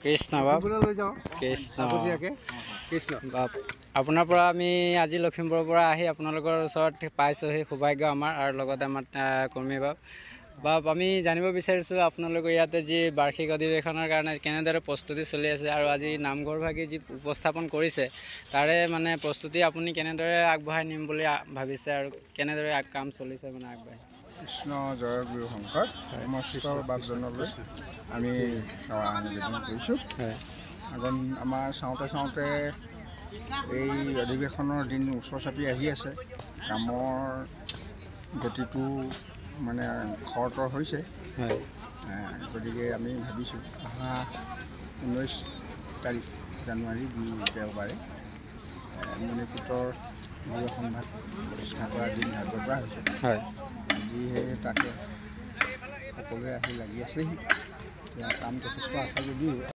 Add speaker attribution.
Speaker 1: কৃষ্ণ বাপ কৃষ্ণ বাপ আপোনাৰ পৰা আমি আজি লখিমপুৰৰ পৰা আহি আপোনালোকৰ ওচৰত পাইছোঁহি সৌভাগ্য আমাৰ আৰু লগতে আমাৰ কৰ্মী বাপ আমি জানিব বিচাৰিছোঁ আপোনালোকৰ ইয়াতে যি বাৰ্ষিক অধিৱেশনৰ কাৰণে কেনেদৰে প্ৰস্তুতি চলি আছে আৰু আজি নামঘৰভাগি যি উপস্থাপন কৰিছে তাৰে মানে প্ৰস্তুতি আপুনি কেনেদৰে আগবঢ়াই নিম বুলি ভাবিছে আৰু কেনেদৰে কাম চলিছে মানে আগবঢ়াই
Speaker 2: কৃষ্ণ জয় গুৰু শংকৰ সমস্ত বাপজনলৈ আমি সেৱা নিবেদন কৰিছোঁ। আগত আমাৰ চাওঁতে এই অধিৱেশনৰ দিন ওচৰ চাপি আহি আছে। কামৰ গতিটো মানে খৰতৰ হৈছে। গতিকে আমি ভাবিছোঁ অহা 19 তাৰিখ জানুৱাৰী দেওবাৰে মণিকূটৰ অধিৱেশন ভাগ প্ৰতিষ্ঠা কৰাৰ দিন ধাৰ্য কৰা হৈছে। আজিহে তাকে সকলোৱে আহি লাগি আছেহি। কাম যথেষ্ট আছে যদিও